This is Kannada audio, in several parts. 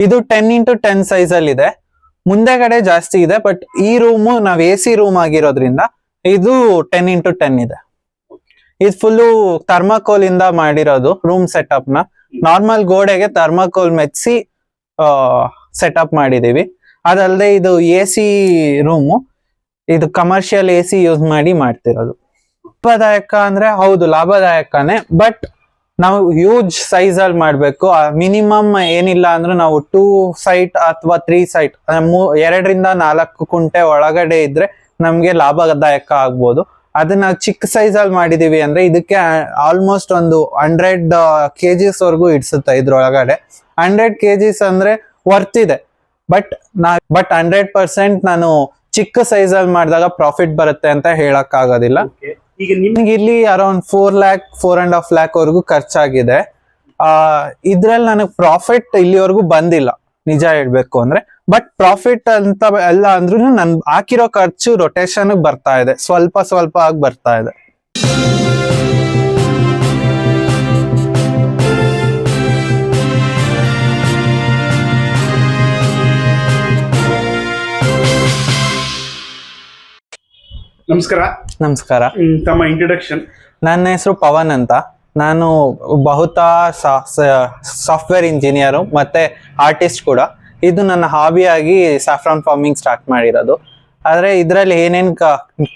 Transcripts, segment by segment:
ಇದು 10x10 ಸೈಜ್ ಅಲ್ಲಿ ಇದೆ. ಮುಂದೆಗಡೆ ಜಾಸ್ತಿ ಇದೆ, ಬಟ್ ಈ ರೂಮು ನಾವ್ AC ರೂಮ್ ಆಗಿರೋದ್ರಿಂದ ಇದು 10x10 ಇದೆ. ಇದು ಫುಲ್ಲು ಥರ್ಮಾಕೋಲ್ ಇಂದ ಮಾಡಿರೋದು ರೂಮ್ ಸೆಟಪ್ ನ. ನಾರ್ಮಲ್ ಗೋಡೆಗೆ ಥರ್ಮಾಕೋಲ್ ಮೆಚ್ಚಿಸಿ ಸೆಟಪ್ ಮಾಡಿದೀವಿ. ಅದಲ್ಲದೆ ಇದು AC ರೂಮು, ಇದು ಕಮರ್ಷಿಯಲ್ AC ಯೂಸ್ ಮಾಡಿ ಮಾಡ್ತಿರೋದು. ಲಾಭದಾಯಕ ಅಂದ್ರೆ ಹೌದು ಲಾಭದಾಯಕನೇ, ಬಟ್ ನಾವು ಹ್ಯೂಜ್ ಸೈಜ್ ಅಲ್ಲಿ ಮಾಡ್ಬೇಕು. ಮಿನಿಮಮ್ ಏನಿಲ್ಲ ಅಂದ್ರೆ ನಾವು 2 ಸೈಟ್ ಅಥವಾ 3 ಸೈಟ್ 2ರಿಂದ 4 ಕುಂಟೆ ಒಳಗಡೆ ಇದ್ರೆ ನಮ್ಗೆ ಲಾಭದಾಯಕ ಆಗ್ಬೋದು. ಅದನ್ನ ಚಿಕ್ಕ ಸೈಜ್ ಅಲ್ಲಿ ಮಾಡಿದೀವಿ ಅಂದ್ರೆ ಇದಕ್ಕೆ ಆಲ್ಮೋಸ್ಟ್ ಒಂದು 100 kgs ವರ್ಗೂ ಇಡ್ಸುತ್ತೆ. ಇದ್ರೊಳಗಡೆ 100 kgs ಅಂದ್ರೆ ವರ್ತ್ ಇದೆ. ಬಟ್ 100% ನಾನು ಚಿಕ್ಕ ಸೈಜ್ ಅಲ್ಲಿ ಮಾಡಿದಾಗ ಪ್ರಾಫಿಟ್ ಬರುತ್ತೆ ಅಂತ ಹೇಳಕ್ ಆಗೋದಿಲ್ಲ. ಈಗ ನಿಮ್ಗೆ ಇಲ್ಲಿ ಅರೌಂಡ್ 4 lakh 4.5 lakh ವರ್ಗೂ ಖರ್ಚಾಗಿದೆ. ಇದ್ರಲ್ಲಿ ನನಗೆ ಪ್ರಾಫಿಟ್ ಇಲ್ಲಿವರೆಗೂ ಬಂದಿಲ್ಲ ನಿಜ ಹೇಳ್ಬೇಕು ಅಂದ್ರೆ. ಬಟ್ ಪ್ರಾಫಿಟ್ ಅಂತ ಎಲ್ಲ ಅಂದ್ರೂ ನನ್ ಹಾಕಿರೋ ಖರ್ಚು ರೊಟೇಷನ್ ಬರ್ತಾ ಇದೆ, ಸ್ವಲ್ಪ ಆಗಿ ಬರ್ತಾ ಇದೆ. ನಮಸ್ಕಾರ. ತಮ್ಮ ಇಂಟ್ರೊಡಕ್ಷನ್? ನನ್ನ ಹೆಸರು ಪವನ್ ಅಂತ. ನಾನು ಬಹುತಃ ಸಾಫ್ಟ್ವೇರ್ ಇಂಜಿನಿಯರು ಮತ್ತೆ ಆರ್ಟಿಸ್ಟ್ ಕೂಡ. ಇದು ನನ್ನ ಹಾಬಿಯಾಗಿ ಸಾಫ್ರಾನ್ ಫಾರ್ಮಿಂಗ್ ಸ್ಟಾರ್ಟ್ ಮಾಡಿರೋದು. ಆದ್ರೆ ಇದ್ರಲ್ಲಿ ಏನೇನ್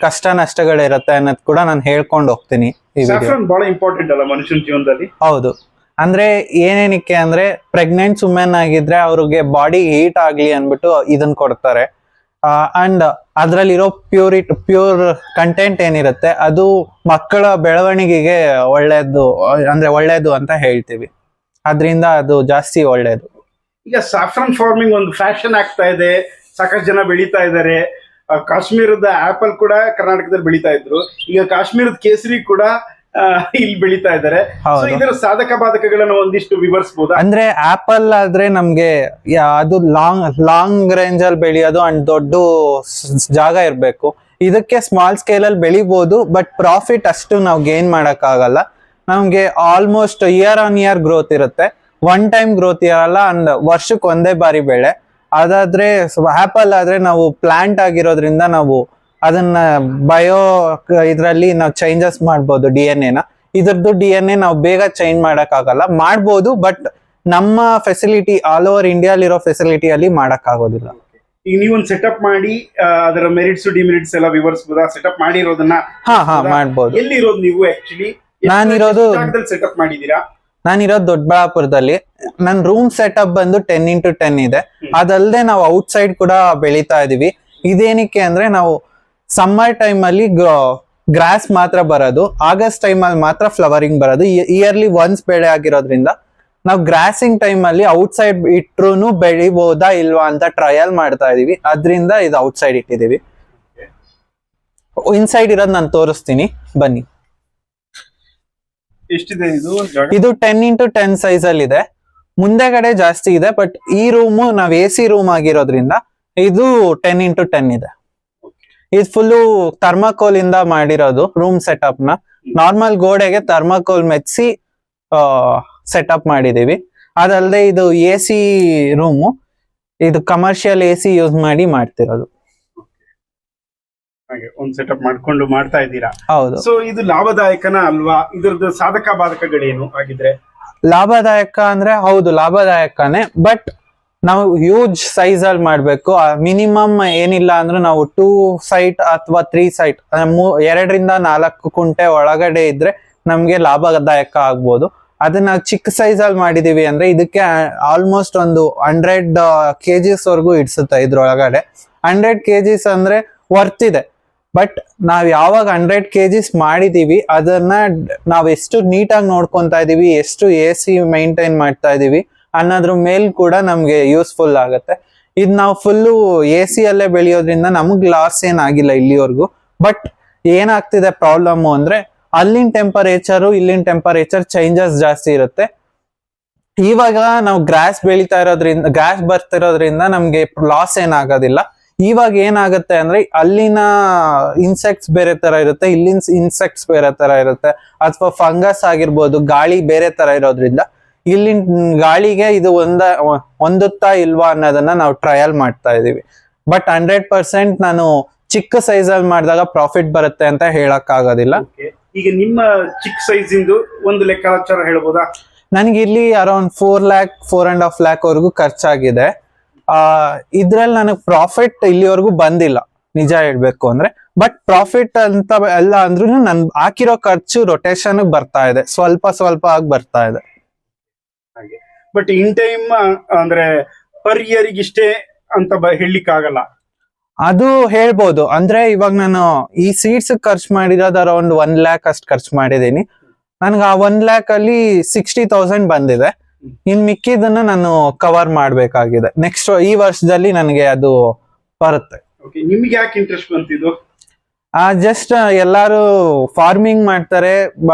ಕಷ್ಟ ನಷ್ಟಗಳಿರುತ್ತೆ ಅನ್ನೋದು ಕೂಡ ನಾನು ಹೇಳ್ಕೊಂಡು ಹೋಗ್ತೀನಿ. ಬಹಳ ಇಂಪಾರ್ಟೆಂಟ್ ಅಲ್ಲ ಮನುಷ್ಯನ ಜೀವನದಲ್ಲಿ? ಹೌದು. ಅಂದ್ರೆ ಏನೇನಕ್ಕೆ ಅಂದ್ರೆ ಪ್ರೆಗ್ನೆಂಟ್ ವುಮೆನ್ ಆಗಿದ್ರೆ ಅವ್ರಿಗೆ ಬಾಡಿ ಹೀಟ್ ಆಗ್ಲಿ ಅನ್ಬಿಟ್ಟು ಇದನ್ನ ಕೊಡ್ತಾರೆ. ಅಂಡ್ ಅದ್ರಲ್ಲಿರೋ ಪ್ಯೂರ್ ಕಂಟೆಂಟ್ ಏನಿರುತ್ತೆ ಅದು ಮಕ್ಕಳ ಬೆಳವಣಿಗೆಗೆ ಒಳ್ಳೇದು ಅಂತ ಹೇಳ್ತೀವಿ. ಅದರಿಂದ ಅದು ಜಾಸ್ತಿ ಒಳ್ಳೇದು. ಈಗ ಸಾಫ್ರಾನ್ ಫಾರ್ಮಿಂಗ್ ಒಂದು ಫ್ಯಾಷನ್ ಆಗ್ತಾ ಇದೆ, ಸಾಕಷ್ಟು ಜನ ಬೆಳೀತಾ ಇದ್ದಾರೆ. ಕಾಶ್ಮೀರದ ಆಪಲ್ ಕೂಡ ಕರ್ನಾಟಕದಲ್ಲಿ ಬೆಳೀತಾ ಇದ್ರು, ಈಗ ಕಾಶ್ಮೀರದ ಕೇಸರಿ ಕೂಡ ಇಲ್ಲಿ ಬೆಳೀತಾ ಇದ್ದಾರೆ. ಇದರ ಸಾಧಕ ಬಾಧಕಗಳನ್ನು ಒಂದಿಷ್ಟು ವಿವರಿಸಬಹುದಾ? ಅಂದ್ರೆ ಆಪಲ್ ಆದ್ರೆ ನಮ್ಗೆ ಅದು ಲಾಂಗ್ ರೇಂಜ್ ಅಲ್ಲಿ ಬೆಳೆಯೋದು ಅಂಡ್ ದೊಡ್ಡ ಜಾಗ ಇರ್ಬೇಕು. ಇದಕ್ಕೆ ಸ್ಮಾಲ್ ಸ್ಕೇಲ್ ಅಲ್ಲಿ ಬೆಳಿಬಹುದು, ಬಟ್ ಪ್ರಾಫಿಟ್ ಅಷ್ಟು ನಾವು ಗೇನ್ ಮಾಡಕ್ ಆಗಲ್ಲ. ನಮ್ಗೆ almost year on year growth ಇರುತ್ತೆ, ಒನ್ ಟೈಮ್ ಗ್ರೋತ್ ಇರಲ್ಲ. ಅಂಡ್ ವರ್ಷಕ್ಕೆ ಒಂದೇ ಬಾರಿ ಬೆಳೆ. ಅದಾದ್ರೆ ಆಪಲ್ ಆದ್ರೆ ನಾವು ಪ್ಲಾಂಟ್ ಆಗಿರೋದ್ರಿಂದ ನಾವು ಅದನ್ನ ಬಯೋ ಇದ್ರಲ್ಲಿ ನಾವು ಚೇಂಜಸ್ ಮಾಡ್ಬೋದು DNA ನ. ಇದ್ರದ್ದು DNA ನಾವು ಬೇಗ ಚೇಂಜ್ ಮಾಡಕ್ ಆಗಲ್ಲ, ಮಾಡ್ಬೋದು, ಬಟ್ ನಮ್ಮ ಫೆಸಿಲಿಟಿ ಆಲ್ ಓವರ್ ಇಂಡಿಯಾಲಿರೋ ಫೆಸಿಲಿಟಿಯಲ್ಲಿ ಮಾಡಕ್ ಆಗೋದಿಲ್ಲ. ಈಗ ನೀವೊಂದು ಸೆಟಪ್ ಮಾಡಿ ಅದರ ಮೆರಿಟ್ಸ್ ಡಿಮೆರಿಟ್ಸ್ ಎಲ್ಲ ವಿವರಿಸಬಹುದಾ? ಸೆಟಪ್ ಮಾಡಿರೋದನ್ನ ಮಾಡ್ಬೋದು. ಎಲ್ಲಿ ಇರೋದು ನೀವು ಆಕ್ಚುಲಿ? ನಾನಿರೋದು ಸೆಟಪ್ ಮಾಡಿದೀರಾ? ನಾನಿರೋದು ದೊಡ್ಡಬಳ್ಳಾಪುರದಲ್ಲಿ. ನನ್ ರೂಮ್ ಸೆಟಪ್ ಬಂದು 10x10 ಇದೆ. ಅದಲ್ಲದೆ ನಾವು ಔಟ್ ಸೈಡ್ ಕೂಡ ಬೆಳೀತಾ ಇದೀವಿ. ಇದೇನಕ್ಕೆ ಅಂದ್ರೆ ನಾವು ಸಮ್ಮರ್ ಟೈಮ್ ಅಲ್ಲಿ ಗ್ರಾಸ್ ಮಾತ್ರ ಬರೋದು, ಆಗಸ್ಟ್ ಟೈಮ್ ಅಲ್ಲಿ ಮಾತ್ರ ಫ್ಲವರಿಂಗ್ ಬರೋದು. ಇಯರ್ಲಿ ಒನ್ಸ್ ಬೆಳೆ ಆಗಿರೋದ್ರಿಂದ ನಾವು ಗ್ರಾಸಿಂಗ್ ಟೈಮ್ ಅಲ್ಲಿ ಔಟ್ ಸೈಡ್ ಇಟ್ರು ಬೆಳಿಬಹುದಾ ಇಲ್ವಾ ಅಂತ ಟ್ರಯಲ್ ಮಾಡ್ತಾ ಇದೀವಿ. ಅದ್ರಿಂದ ಇದು ಔಟ್ ಸೈಡ್ ಇಟ್ಟಿದೀವಿ. ಇನ್ಸೈಡ್ ಇರೋದು ನಾನು ತೋರಿಸ್ತೀನಿ, ಬನ್ನಿ. ಎಷ್ಟಿದೆ ಇದು? ಇದು 10x10 ಸೈಜ್ ಅಲ್ಲಿ ಇದೆ. ಮುಂದೆಗಡೆ ಜಾಸ್ತಿ ಇದೆ, ಬಟ್ ಈ ರೂಮು ನಾವ್ AC ರೂಮ್ ಆಗಿರೋದ್ರಿಂದ ಇದು 10x10 ಇದೆ. ಇದು ಫುಲ್ಲು ಥರ್ಮಾಕೋಲ್ ಇಂದ ಮಾಡಿರೋದು ರೂಮ್ ಸೆಟಪ್ ನ. ನಾರ್ಮಲ್ ಗೋಡೆಗೆ ಥರ್ಮಾಕೋಲ್ ಮೆಚ್ಚಿಸಿ ಸೆಟಪ್ ಮಾಡಿದೀವಿ. ಅದಲ್ಲದೆ ಇದು AC ರೂಮು, ಇದು ಕಮರ್ಷಿಯಲ್ AC ಯೂಸ್ ಮಾಡಿ ಮಾಡ್ತಿರೋದು. ಒಂದ್ ಸೆಟಪ್ ಮಾಡ್ಕೊಂಡು ಮಾಡ್ತಾ ಇದ್ದೀರಾ? ಹೌದು. ಸೊ ಇದು ಲಾಭದಾಯಕನ ಅಲ್ವಾ? ಇದ್ರದ್ದು ಸಾಧಕ ಬಾಧಕಗಳೇನು ಆಗಿದ್ರೆ? ಲಾಭದಾಯಕ ಅಂದ್ರೆ ಹೌದು ಲಾಭದಾಯಕನೇ, ಬಟ್ ನಾವು ಹ್ಯೂಜ್ ಸೈಜ್ ಅಲ್ಲಿ ಮಾಡ್ಬೇಕು. ಮಿನಿಮಮ್ ಏನಿಲ್ಲ ಅಂದ್ರೆ ನಾವು 2 ಸೈಟ್ ಅಥವಾ 3 ಸೈಟ್ 2ರಿಂದ 4 ಕುಂಟೆ ಒಳಗಡೆ ಇದ್ರೆ ನಮ್ಗೆ ಲಾಭದಾಯಕ ಆಗ್ಬೋದು. ಅದನ್ನ ಚಿಕ್ಕ ಸೈಜ್ ಅಲ್ಲಿ ಮಾಡಿದೀವಿ ಅಂದ್ರೆ ಇದಕ್ಕೆ ಆಲ್ಮೋಸ್ಟ್ ಒಂದು 100 kgs ವರ್ಗೂ ಇಡ್ಸುತ್ತೆ. ಇದ್ರೊಳಗಡೆ 100 kgs ಅಂದ್ರೆ ವರ್ತ್ ಇದೆ. ಬಟ್ ನಾವ್ ಯಾವಾಗ 100 kgs ಮಾಡಿದೀವಿ ಅದನ್ನ ನಾವ್ ಎಷ್ಟು ನೀಟಾಗಿ ನೋಡ್ಕೊಂತಾ ಇದೀವಿ, ಎಷ್ಟು AC ಮೈಂಟೈನ್ ಮಾಡ್ತಾ ಇದೀವಿ ಅನ್ನೋದ್ರ ಮೇಲ್ ಕೂಡ ನಮ್ಗೆ ಯೂಸ್ಫುಲ್ ಆಗುತ್ತೆ. ಇದ್ ನಾವು ಫುಲ್ಲು AC ಅಲ್ಲೇ ಬೆಳೆಯೋದ್ರಿಂದ ನಮಗ್ ಲಾಸ್ ಏನಾಗಿಲ್ಲ ಇಲ್ಲಿವರೆಗೂ. ಬಟ್ ಏನಾಗ್ತಿದೆ ಪ್ರಾಬ್ಲಮ್ ಅಂದ್ರೆ ಅಲ್ಲಿನ ಟೆಂಪರೇಚರು ಇಲ್ಲಿನ ಟೆಂಪರೇಚರ್ ಚೇಂಜಸ್ ಜಾಸ್ತಿ ಇರುತ್ತೆ. ಇವಾಗ ನಾವು ಗ್ರಾಸ್ ಬರ್ತಿರೋದ್ರಿಂದ ನಮ್ಗೆ ಲಾಸ್ ಏನಾಗೋದಿಲ್ಲ. ಇವಾಗ ಏನಾಗುತ್ತೆ ಅಂದ್ರೆ ಅಲ್ಲಿನ ಇನ್ಸೆಕ್ಟ್ಸ್ ಬೇರೆ ತರ ಇರುತ್ತೆ, ಇಲ್ಲಿನ ಇನ್ಸೆಕ್ಟ್ಸ್ ಬೇರೆ ತರ ಇರುತ್ತೆ, ಅಥವಾ ಫಂಗಸ್ ಆಗಿರ್ಬೋದು, ಗಾಳಿ ಬೇರೆ ತರ ಇರೋದ್ರಿಂದ ಇಲ್ಲಿನ ಗಾಳಿಗೆ ಇದು ಹೊಂದುತ್ತಾ ಇಲ್ವಾ ಅನ್ನೋದನ್ನ ನಾವು ಟ್ರಯಲ್ ಮಾಡ್ತಾ ಇದೀವಿ. ಬಟ್ 100% ನಾನು ಚಿಕ್ಕ ಸೈಜ್ ಅಲ್ಲಿ ಮಾಡಿದಾಗ ಪ್ರಾಫಿಟ್ ಬರುತ್ತೆ ಅಂತ ಹೇಳಕ್ ಆಗೋದಿಲ್ಲ. Okay. ಈಗ ನಿಮ್ಮ ಚಿಕ್ಕ ಸೈಜ್ ಇಂದು ಒಂದು ಲೆಕ್ಕಾಚಾರ ಹೇಳ್ಬೋದಾ? ನನಗೆ ಇಲ್ಲಿ ಅರೌಂಡ್ 4 lakh 4.5 lakh ವರೆಗೂ ಖರ್ಚಾಗಿದೆ. ಇದ್ರಲ್ಲಿ ನನಗೆ ಪ್ರಾಫಿಟ್ ಇಲ್ಲಿವರೆಗೂ ಬಂದಿಲ್ಲ ನಿಜ ಹೇಳ್ಬೇಕು ಅಂದ್ರೆ. ಬಟ್ ಪ್ರಾಫಿಟ್ ಅಂತ ಎಲ್ಲ ಅಂದ್ರೂ ನನ್ ಹಾಕಿರೋ ಖರ್ಚು ರೊಟೇಷನ್ ಬರ್ತಾ ಇದೆ, ಸ್ವಲ್ಪ ಸ್ವಲ್ಪ ಆಗಿ ಬರ್ತಾ ಇದೆ. ಹಾಗೆ ಬಟ್ ಇನ್ ಟೈಮ್ ಅಂದ್ರೆ ಪರ್ ಇಯರ್ ಇಷ್ಟೇ ಅಂತ ಹೇಳಲಿಕ್ಕೆ ಆಗಲ್ಲ. ಅದು ಹೇಳ್ಬೋದು. ಅಂದ್ರೆ ಇವಾಗ ನಾನು ಈ ಸೀಡ್ಸ್ ಖರ್ಚು ಮಾಡಿರೋದು ಅರೌಂಡ್ 1 lakh ಅಷ್ಟು ಖರ್ಚು ಮಾಡಿದೀನಿ. ನನ್ಗೆ ಆ 1 lakh ಅಲ್ಲಿ 60,000 ಬಂದಿದೆ. ಇನ್ ಮಿಕ್ಕಿದನ್ನ ನಾನು ಕವರ್ ಮಾಡ್ಬೇಕಾಗಿದೆ. ನೆಕ್ಸ್ಟ್ ಈ ವರ್ಷದಲ್ಲಿ ನನಗೆ ಅದು ಬರುತ್ತೆ. ನಿಮ್ಗೆ ಯಾಕೆ ಇಂಟ್ರೆಸ್ಟ್ ಬಂತಿದ್ದು? ಜಸ್ಟ್ ಎಲ್ಲಾರು ಫಾರ್ಮಿಂಗ್ ಮಾಡ್ತಾರೆ,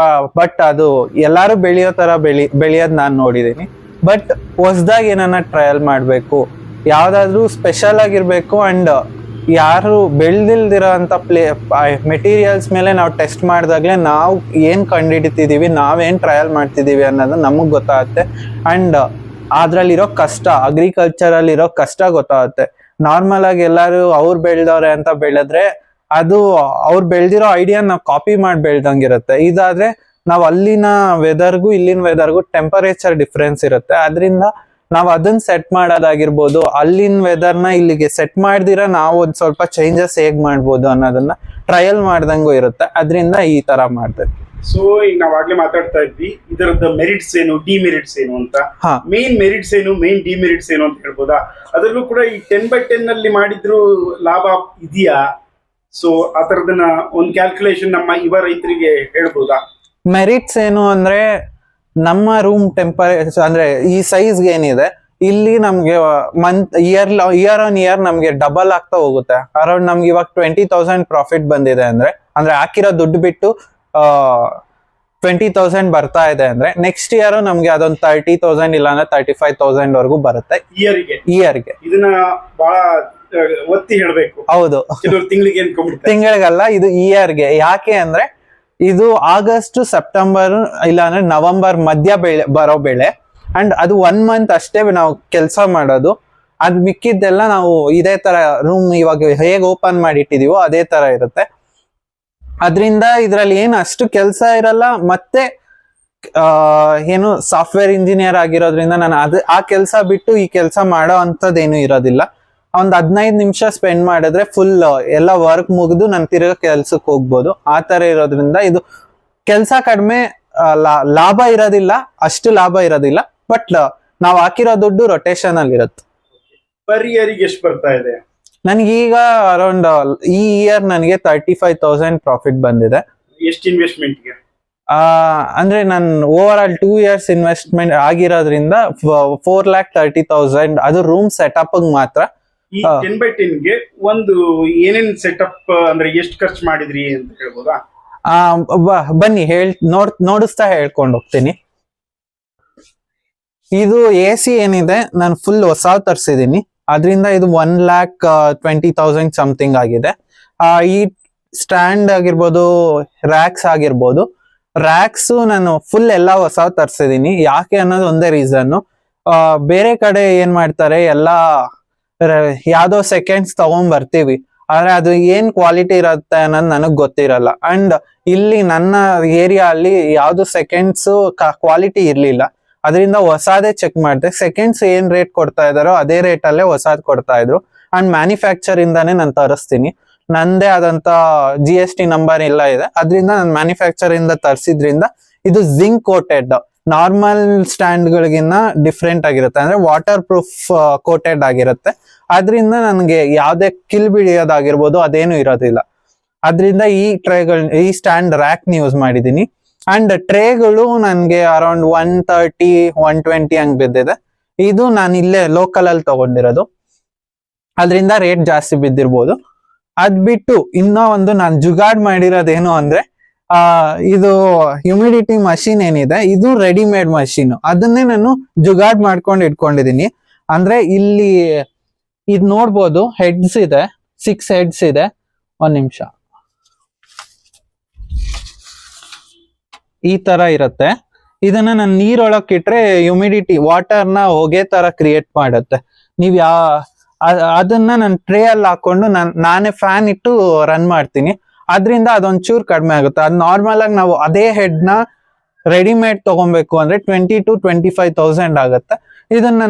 ಬಟ್ ಅದು ಎಲ್ಲಾರು ಬೆಳೆಯೋ ತರ ಬೆಳೆಯೋದ್ ನಾನ್ ನೋಡಿದೀನಿ. ಬಟ್ ಹೊಸದಾಗಿ ಏನನ್ನ ಟ್ರಯಲ್ ಮಾಡ್ಬೇಕು, ಯಾವ್ದಾದ್ರು ಸ್ಪೆಷಲ್ ಆಗಿರ್ಬೇಕು ಅಂಡ್ ಯಾರು ಬೆಳ್ದಿಲ್ದಿರೋ ಅಂತ ಮೆಟೀರಿಯಲ್ಸ್ ಮೇಲೆ ನಾವು ಟೆಸ್ಟ್ ಮಾಡಿದಾಗ್ಲೇ ನಾವು ಏನ್ ಕಂಡುಹಿಡಿತಿದೀವಿ, ನಾವೇನ್ ಟ್ರಯಲ್ ಮಾಡ್ತಿದೀವಿ ಅನ್ನೋದು ನಮಗ್ ಗೊತ್ತಾಗುತ್ತೆ. ಅಂಡ್ ಅದ್ರಲ್ಲಿರೋ ಕಷ್ಟ, ಅಗ್ರಿಕಲ್ಚರ್ ಅಲ್ಲಿರೋ ಕಷ್ಟ ಗೊತ್ತಾಗುತ್ತೆ. ನಾರ್ಮಲ್ ಆಗಿ ಎಲ್ಲಾರು ಅವ್ರು ಬೆಳ್ದವ್ರೆ ಅಂತ ಬೆಳೆದ್ರೆ ಅದು ಅವ್ರು ಬೆಳ್ದಿರೋ ಐಡಿಯಾ ನಾವು ಕಾಪಿ ಮಾಡಿ ಬೆಳ್ದಂಗಿರುತ್ತೆ. ಇದಾದ್ರೆ ನಾವ್ ಅಲ್ಲಿನ ವೆದರ್ಗೂ ಇಲ್ಲಿನ ವೆದರ್ಗೂ ಟೆಂಪರೇಚರ್ ಡಿಫ್ರೆನ್ಸ್ ಇರುತ್ತೆ. ಅದರಿಂದ ನಾವ್ ಅದನ್ನ ಸೆಟ್ ಮಾಡೋದಾಗಿರ್ಬೋದು, ಅಲ್ಲಿನ ವೆದರ್ನ ಇಲ್ಲಿಗೆ ಸೆಟ್ ಮಾಡ್ದಿರ ನಾವು ಒಂದ್ ಸ್ವಲ್ಪ ಚೇಂಜಸ್ ಹೇಗ್ ಮಾಡ್ಬೋದು ಅನ್ನೋದನ್ನ ಟ್ರಯಲ್ ಮಾಡ್ದಂಗೂ ಇರುತ್ತೆ. ಅದರಿಂದ ಈ ತರ ಮಾಡ್ತೇವೆ. ಸೊ ಈಗ ನಾವ್ ಆಗ್ಲೇ ಮಾತಾಡ್ತಾ ಇದ್ವಿ ಇದರದ ಮೆರಿಟ್ಸ್ ಏನು, ಡಿಮೆರಿಟ್ಸ್ ಏನು ಅಂತ. ಮೇನ್ ಮೆರಿಟ್ಸ್ ಏನು, ಮೇನ್ ಡಿಮೆರಿಟ್ಸ್ ಏನು ಅಂತ ಹೇಳ್ಬೋದಾ? ಅದರಲ್ಲೂ ಕೂಡ ಈ 10x10 ಅಲ್ಲಿ ಮಾಡಿದ್ರು ಲಾಭ ಇದೆಯಾ? ಸೊ ಆ ತರದನ್ನ ಒಂದು ಕ್ಯಾಲ್ಕುಲೇಷನ್ ನಮ್ಮ ಯುವ ರೈತರಿಗೆ ಹೇಳ್ಬೋದಾ? ಮೆರಿಟ್ಸ್ ಏನು ಅಂದ್ರೆ, ನಮ್ಮ ರೂಮ್ ಟೆಂಪರೇಚರ್ ಅಂದ್ರೆ ಈ ಸೈಜ್ಗೆ ಏನಿದೆ ಇಲ್ಲಿ ನಮ್ಗೆ ಇಯರ್ ಆನ್ ಇಯರ್ ನಮ್ಗೆ ಡಬಲ್ ಆಗ್ತಾ ಹೋಗುತ್ತೆ. ಅರೌಂಡ್ ನಮ್ಗೆ ಇವಾಗ 20,000 ಪ್ರಾಫಿಟ್ ಬಂದಿದೆ ಅಂದ್ರೆ ಹಾಕಿರೋ ದುಡ್ಡು ಬಿಟ್ಟು 20,000 ಬರ್ತಾ ಇದೆ ಅಂದ್ರೆ ನೆಕ್ಸ್ಟ್ ಇಯರ್ ನಮ್ಗೆ ಅದೊಂದು 30,000 ಇಲ್ಲ ಅಂದ್ರೆ 35,000 ವರೆಗೂ ಬರುತ್ತೆ ಇಯರ್ಗೆ. ಇದನ್ನ ಬಹಳ ಒತ್ತಿ ಹೇಳ್ಬೇಕು. ಹೌದು, ತಿಂಗಳಿಗಲ್ಲ, ಇದು ಇಯರ್ಗೆ. ಯಾಕೆ ಅಂದ್ರೆ ಇದು ಆಗಸ್ಟ್ ಸೆಪ್ಟೆಂಬರ್ ಇಲ್ಲ ಅಂದ್ರೆ ನವೆಂಬರ್ ಮಧ್ಯ ಬರೋ ಬೆಳೆ. ಅಂಡ್ ಅದು 1 month ಅಷ್ಟೇ ನಾವು ಕೆಲಸ ಮಾಡೋದು. ಅದ್ ಮಿಕ್ಕಿದ್ದೆಲ್ಲ ನಾವು ಇದೇ ತರ ರೂಮ್ ಇವಾಗ ಹೇಗೆ ಓಪನ್ ಮಾಡಿಟ್ಟಿದೀವೋ ಅದೇ ತರ ಇರುತ್ತೆ. ಅದರಿಂದ ಇದ್ರಲ್ಲಿ ಏನು ಅಷ್ಟು ಕೆಲಸ ಇರಲ್ಲ. ಮತ್ತೆ ಏನು ಸಾಫ್ಟ್ವೇರ್ ಇಂಜಿನಿಯರ್ ಆಗಿರೋದ್ರಿಂದ ನಾನು ಆ ಕೆಲಸ ಬಿಟ್ಟು ಈ ಕೆಲಸ ಮಾಡೋ ಅಂತದ್ದೇನು ಇರೋದಿಲ್ಲ. ಒಂದ್ 15 ನಿಮಿಷ ಸ್ಪೆಂಡ್ ಮಾಡಿದ್ರೆ ಫುಲ್ ಎಲ್ಲ ವರ್ಕ್ ಮುಗಿದು ನಾನು ತಿರ್ಗಾ ಕೆಲ್ಸಕ್ಕೆ ಹೋಗ್ಬೋದು. ಆ ತರ ಇರೋದ್ರಿಂದ ಇದು ಕೆಲ್ಸ ಕಡಿಮೆ, ಲಾಭ ಇರೋದಿಲ್ಲ, ಅಷ್ಟು ಲಾಭ ಇರೋದಿಲ್ಲ. ಬಟ್ ನಾವ್ ಹಾಕಿರೋ ದುಡ್ಡು ರೊಟೇಷನ್ ಅಲ್ಲಿ ಇರುತ್ತೆ. ಪರ್ ಇಯರ್ ಎಷ್ಟು ಬರ್ತಾ ಇದೆ? ನನ್ಗೀಗ ಅರೌಂಡ್ ಈ ಇಯರ್ ನನಗೆ 35,000 ಪ್ರಾಫಿಟ್ ಬಂದಿದೆ. ಎಷ್ಟು ಇನ್ವೆಸ್ಟ್ಮೆಂಟ್ಗೆ? ಅಂದ್ರೆ ನಾನು ಓವರ್ ಆಲ್ 2 years ಇನ್ವೆಸ್ಟ್ಮೆಂಟ್ ಆಗಿರೋದ್ರಿಂದ 4,30,000 ಅದು ರೂಮ್ ಸೆಟಪ್ ಮಾತ್ರ. ಈ 10x10 ಗೆ ಒಂದು ಏನೇನ್ ಸೆಟಪ್ ಅಂದ್ರೆ ಎಷ್ಟು ಖರ್ಚು ಮಾಡಿದ್ರಿ ಅಂತ ಹೇಳ್ಬೋದಾ? ಬನ್ನಿ ನೋಡಿಸ್ತಾ ಹೇಳ್ಕೊಂಡು ಹೋಗ್ತೀನಿ. ಇದು AC ಏನಿದೆ ನಾನು ಫುಲ್ ಹೊಸ ತರ್ಸಿದೀನಿ. ಅದರಿಂದ ಇದು 1,20,000 ಸಮಥಿಂಗ್ ಆಗಿದೆ. ಈ ಸ್ಟ್ಯಾಂಡ್ ಆಗಿರ್ಬೋದು, ರ್ಯಾಕ್ಸ್ ಆಗಿರ್ಬೋದು, ರ್ಯಾಕ್ಸ್ ನಾನು ಫುಲ್ ಎಲ್ಲ ಹೊಸ ತರ್ಸಿದೀನಿ. ಯಾಕೆ ಅನ್ನೋದು ಒಂದೇ ರೀಸನ್. ಬೇರೆ ಕಡೆ ಏನ್ ಮಾಡ್ತಾರೆ, ಎಲ್ಲಾ ಯಾವ್ದೋ ಸೆಕೆಂಡ್ಸ್ ತಗೊಂಡ್ ಬರ್ತೀವಿ, ಆದ್ರೆ ಅದು ಏನ್ ಕ್ವಾಲಿಟಿ ಇರುತ್ತೆ ಅನ್ನೋದು ನನಗ್ ಗೊತ್ತಿರಲ್ಲ. ಅಂಡ್ ಇಲ್ಲಿ ನನ್ನ ಏರಿಯಾ ಅಲ್ಲಿ ಯಾವ್ದು ಸೆಕೆಂಡ್ಸ್ ಕ್ವಾಲಿಟಿ ಇರ್ಲಿಲ್ಲ. ಅದರಿಂದ ಹೊಸಾದೇ ಚೆಕ್ ಮಾಡಿದೆ. ಸೆಕೆಂಡ್ಸ್ ಏನ್ ರೇಟ್ ಕೊಡ್ತಾ ಇದಾರೋ ಅದೇ ರೇಟ್ ಅಲ್ಲೇ ಹೊಸಾದ್ ಕೊಡ್ತಾ ಇದ್ರು. ಅಂಡ್ ಮ್ಯಾನುಫ್ಯಾಕ್ಚರ್ ಇಂದಾನೇ ನಾನು ತರಿಸ್ತೀನಿ. ನಂದೇ ಆದಂತ GST ನಂಬರ್ ಎಲ್ಲ ಇದೆ. ಅದರಿಂದ ನಾನು ಮ್ಯಾನುಫ್ಯಾಕ್ಚರ್ ಇಂದ ತರಿಸಿದ್ರಿಂದ ಇದು ಜಿಂಕ್ ಕೋಟೆಡ್, ನಾರ್ಮಲ್ ಸ್ಟ್ಯಾಂಡ್ ಗಳಿಗಿನ್ನ ಡಿಫ್ರೆಂಟ್ ಆಗಿರುತ್ತೆ. ಅಂದ್ರೆ ವಾಟರ್ ಪ್ರೂಫ್ ಕೋಟೆಡ್ ಆಗಿರುತ್ತೆ. ಅದರಿಂದ ನನಗೆ ಯಾವ್ದೇ ಕಿಲ್ ಬಿಡಿಯೋದಾಗಿರ್ಬೋದು ಅದೇನು ಇರೋದಿಲ್ಲ. ಅದರಿಂದ ಈ ಸ್ಟ್ಯಾಂಡ್ ರ್ಯಾಕ್ ಯೂಸ್ ಮಾಡಿದೀನಿ. ಅಂಡ್ ಟ್ರೇಗಳು ನನ್ಗೆ ಅರೌಂಡ್ 130-120 ಹಂಗ್ ಬಿದ್ದಿದೆ. ಇದು ನಾನು ಇಲ್ಲೇ ಲೋಕಲ್ ಅಲ್ಲಿ ತಗೊಂಡಿರೋದು, ಅದರಿಂದ ರೇಟ್ ಜಾಸ್ತಿ ಬಿದ್ದಿರ್ಬೋದು. ಅದ್ ಬಿಟ್ಟು ಇನ್ನೂ ಒಂದು ನಾನು ಜುಗಾಡ್ ಮಾಡಿರೋದೇನು ಅಂದ್ರೆ, ಇದು ಹ್ಯೂಮಿಡಿಟಿ ಮಷಿನ್ ಏನಿದೆ ಇದು ರೆಡಿಮೇಡ್ ಮಷೀನ್. ಅದನ್ನೇ ನಾನು ಜುಗಾಡ್ ಮಾಡ್ಕೊಂಡು ಇಟ್ಕೊಂಡಿದೀನಿ. ಅಂದ್ರೆ ಇಲ್ಲಿ ಇದು ನೋಡ್ಬೋದು, ಹೆಡ್ಸ್ ಇದೆ, 6 ಹೆಡ್ಸ್ ಇದೆ. ಒಂದ್ ನಿಮಿಷ, ಈ ತರ ಇರುತ್ತೆ. ಇದನ್ನ ನಾನು ನೀರೊಳಕ್ ಇಟ್ರೆ ಹ್ಯುಮಿಡಿಟಿ ವಾಟರ್ನ ಹೊಗೆ ತರ ಕ್ರಿಯೇಟ್ ಮಾಡುತ್ತೆ. ನೀವ್ ಅದನ್ನ ನಾನು ಟ್ರೇ ಅಲ್ಲಿ ಹಾಕೊಂಡು ನಾನೇ ಫ್ಯಾನ್ ಇಟ್ಟು ರನ್ ಮಾಡ್ತೀನಿ. ಅದ್ರಿಂದ ಅದೊಂಚೂರು ಕಡಿಮೆ ಆಗುತ್ತೆ. ಅದು ನಾರ್ಮಲ್ ಆಗಿ ನಾವು ಅದೇ ಹೆಡ್ ನ ರೆಡಿಮೇಡ್ ತಗೊಬೇಕು ಅಂದ್ರೆ 20,000 to 25,000 ಆಗುತ್ತೆ. ಇದನ್ನ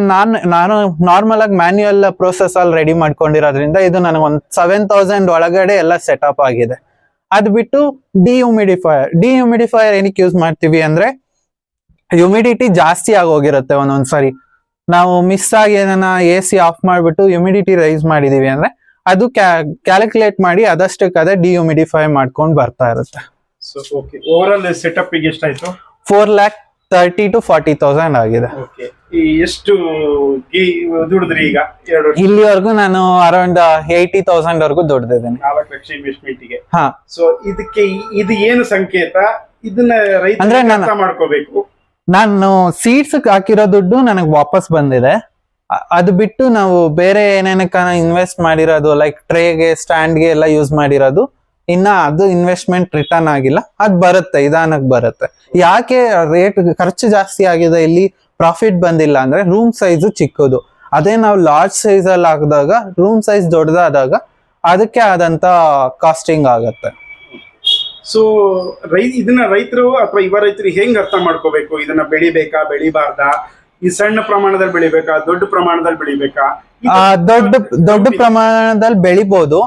ನಾನು ನಾರ್ಮಲ್ ಆಗಿ ಮ್ಯಾನ್ಯುಯಲ್ ಪ್ರೊಸೆಸ್ ಅಲ್ಲಿ ರೆಡಿ ಮಾಡ್ಕೊಂಡಿರೋದ್ರಿಂದ ಇದು ನನಗೆ ಒಂದು 7,000 ಒಳಗಡೆ ಎಲ್ಲ ಸೆಟಪ್ ಆಗಿದೆ. ಅದ್ ಬಿಟ್ಟು ಡಿಹ್ಯೂಮಿಡಿಫೈಯರ್ ಏನಕ್ಕೆ ಯೂಸ್ ಮಾಡ್ತೀವಿ ಅಂದ್ರೆ ಹ್ಯುಮಿಡಿಟಿ ಜಾಸ್ತಿ ಆಗೋಗಿರುತ್ತೆ ಒಂದೊಂದ್ಸರಿ. ನಾವು ಮಿಸ್ ಆಗಿ ಏನಾನ AC ಆಫ್ ಮಾಡ್ಬಿಟ್ಟು ಹ್ಯುಮಿಡಿಟಿ ರೈಸ್ ಮಾಡಿದೀವಿ ಅಂದ್ರೆ ಅದು ಕ್ಯಾಲ್ಕುಲೇಟ್ ಮಾಡಿ ಅದಷ್ಟಕ್ಕೆ ಅದೇ ಡಿಹ್ಯೂಮಿಡಿಫೈ ಮಾಡ್ಕೊಂಡು ಬರ್ತಾ ಇರುತ್ತೆ. So okay, over all setup ಗೆ ಎಷ್ಟಾಯ್ತು? 4,30,000 to 40,000 ಆಗಿದೆ. ಓಕೆ, ಎಷ್ಟು ದುಡಿದ್ರಿ ಈಗ 2 ವರ್ಷ? ಇಲ್ಲಿವರೆಗೂ ನಾನು ಅರೌಂಡ್ 80,000 ವರೆಗೂ ದುಡ್ದಿದ್ದೀನಿ. 4 ಲಕ್ಷ ಇನ್ವೆಸ್ಟ್ಮೆಂಟ್ ಗೆ. ಹಾ. ಸೊ ಇದು ಏನು ಸಂಕೇತ? ಇದನ್ನ ಅಂದ್ರೆ ರೈತ ಅರ್ಥ ಮಾಡ್ಕೋಬೇಕು. ನಾನು ಸೀಡ್ಸ್ ಹಾಕಿರೋ ದುಡ್ಡು ನನಗೆ ವಾಪಸ್ ಬಂದಿದೆ. ಅದು ಬಿಟ್ಟು ನಾವು ಬೇರೆ ಏನೇನಕ್ಕ ಇನ್ವೆಸ್ಟ್ ಮಾಡಿರೋದು ಲೈಕ್ ಟ್ರೇಗೆ ಸ್ಟ್ಯಾಂಡ್ಗೆ ಎಲ್ಲ ಯೂಸ್ ಮಾಡಿರೋದು ಇನ್ನ ಅದು ಇನ್ವೆಸ್ಟ್ಮೆಂಟ್ ರಿಟರ್ನ್ ಆಗಿಲ್ಲ. ಅದ್ ಬರುತ್ತೆ, ನಿಧಾನಕ್ಕೆ ಬರುತ್ತೆ. ಯಾಕೆ ರೇಟ್ ಖರ್ಚು ಜಾಸ್ತಿ ಆಗಿದೆ ಇಲ್ಲಿ ಪ್ರಾಫಿಟ್ ಬಂದಿಲ್ಲ ಅಂದ್ರೆ ರೂಮ್ ಸೈಜ್ ಚಿಕ್ಕದು. ಅದೇ ನಾವು ಲಾರ್ಜ್ ಸೈಜ್ ಅಲ್ಲಿ ಹಾಕಿದಾಗ ರೂಮ್ ಸೈಜ್ ದೊಡ್ಡದಾದಾಗ ಅದಕ್ಕೆ ಆದಂತ ಕಾಸ್ಟಿಂಗ್ ಆಗತ್ತೆ. ಸೊ ಇದನ್ನ ರೈತರು ಅಥವಾ ಯುವ ರೈತರು ಹೆಂಗ್ ಅರ್ಥ ಮಾಡ್ಕೋಬೇಕು? ಇದನ್ನ ಬೆಳಿಬೇಕಾ ಬೆಳಿಬಾರ್ದಾ? ಈ ಸಣ್ಣ ಪ್ರಮಾಣದಲ್ಲಿ ಬೆಳಿಬೇಕಾ ದೊಡ್ಡ ಪ್ರಮಾಣದಲ್ಲಿ ಬೆಳಿಬೇಕಾ? ದೊಡ್ಡ ಪ್ರಮಾಣದಲ್ಲಿ ಬೆಳಿಬಹುದು.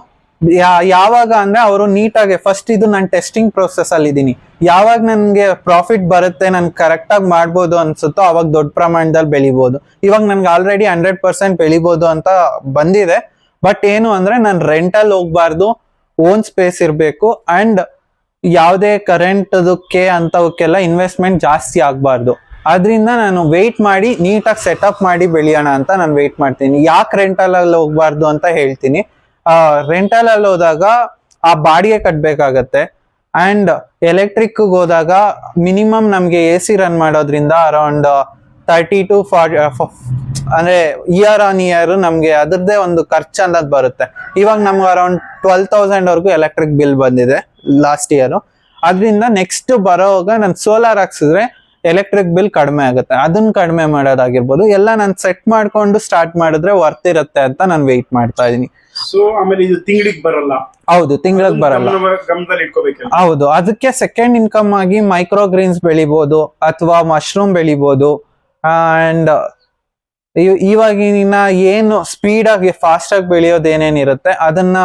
ಯಾವಾಗ ಅಂದ್ರೆ ಅವರು ನೀಟಾಗಿ ಫಸ್ಟ್ ಇದು ನಾನು ಟೆಸ್ಟಿಂಗ್ ಪ್ರೊಸೆಸ್ ಅಲ್ಲಿ ಇದೀನಿ. ಯಾವಾಗ ನನ್ಗೆ ಪ್ರಾಫಿಟ್ ಬರುತ್ತೆ, ನನ್ ಕರೆಕ್ಟ್ ಆಗಿ ಮಾಡ್ಬೋದು ಅನ್ಸುತ್ತೋ ಅವಾಗ ದೊಡ್ಡ ಪ್ರಮಾಣದಲ್ಲಿ ಬೆಳಿಬಹುದು. ಇವಾಗ ನನ್ಗೆ ಆಲ್ರೆಡಿ 100% ಬೆಳಿಬಹುದು ಅಂತ ಬಂದಿದೆ. ಬಟ್ ಏನು ಅಂದ್ರೆ ನಾನು ರೆಂಟಲ್ ಹೋಗ್ಬಾರ್ದು, ಓನ್ ಸ್ಪೇಸ್ ಇರ್ಬೇಕು ಅಂಡ್ ಯಾವುದೇ ಕರೆಂಟ್ದಕ್ಕೆ ಅಂತವಕ್ಕೆಲ್ಲ ಇನ್ವೆಸ್ಟ್ಮೆಂಟ್ ಜಾಸ್ತಿ ಆಗ್ಬಾರ್ದು. ಅದರಿಂದ ನಾನು ವೆಯ್ಟ್ ಮಾಡಿ ನೀಟಾಗಿ ಸೆಟಪ್ ಮಾಡಿ ಬೆಳೆಯೋಣ ಅಂತ ನಾನು ವೆಯ್ಟ್ ಮಾಡ್ತೀನಿ. ಯಾಕೆ ರೆಂಟಲ್ ಅಲ್ಲಿ ಹೋಗ್ಬಾರ್ದು ಅಂತ ಹೇಳ್ತೀನಿ. ರೆಂಟಲ್ ಅಲ್ಲಿ ಹೋದಾಗ ಆ ಬಾಡಿಗೆ ಕಟ್ಬೇಕಾಗತ್ತೆ ಅಂಡ್ ಎಲೆಕ್ಟ್ರಿಕ್ ಹೋದಾಗ ಮಿನಿಮಮ್ ನಮ್ಗೆ AC ರನ್ ಮಾಡೋದ್ರಿಂದ ಅರೌಂಡ್ 30 to 40 ಅಂದ್ರೆ ಇಯರ್ ಆನ್ ಇಯರ್ ನಮ್ಗೆ ಅದ್ರದ್ದೇ ಒಂದು ಖರ್ಚು ಅನ್ನೋದು ಬರುತ್ತೆ. ಇವಾಗ ನಮ್ಗೆ ಅರೌಂಡ್ 12,000 ವರೆಗೂ ಎಲೆಕ್ಟ್ರಿಕ್ ಬಿಲ್ ಬಂದಿದೆ ಲಾಸ್ಟ್ ಇಯರ್. ಅದರಿಂದ ನೆಕ್ಸ್ಟ್ ಬರೋವಾಗ ನಾನು ಸೋಲಾರ್ ಹಾಕ್ಸಿದ್ರೆ ಎಲೆಕ್ಟ್ರಿಕ್ ಬಿಲ್ ಕಡಿಮೆ ಆಗುತ್ತೆ. ಅದನ್ನ ಕಡಿಮೆ ಮಾಡೋದಾಗಿರ್ಬೋದು ಎಲ್ಲ ನಾನು ಸೆಟ್ ಮಾಡ್ಕೊಂಡು ಸ್ಟಾರ್ಟ್ ಮಾಡಿದ್ರೆ ವರ್ತ್ ಇರುತ್ತೆ ಅಂತ ನಾನು ವೆಯ್ಟ್ ಮಾಡ್ತಾ ಇದೀನಿ. ಸೊ ಆಮೇಲೆ ಇದು ತಿಂಗಳಿಗೆ ಬರಲ್ಲ. ಹೌದು, ತಿಂಗಳಿಗೆ ಬರಲ್ಲ. ಗಮನದಲ್ಲಿ ಇಟ್ಕೋಬೇಕು. ಹೌದು, ಅದಕ್ಕೆ ಸೆಕೆಂಡ್ ಇನ್ಕಮ್ ಆಗಿ ಮೈಕ್ರೋ ಗ್ರೀನ್ಸ್ ಬೆಳಿಬಹುದು ಅಥವಾ ಮಶ್ರೂಮ್ ಬೆಳಿಬಹುದು. ಅಂಡ್ ಇವಾಗಿನ ಏನು ಸ್ಪೀಡ್ ಆಗಿ ಫಾಸ್ಟ್ ಆಗಿ ಬೆಳೆಯೋದು ಏನೇನಿರುತ್ತೆ ಅದನ್ನ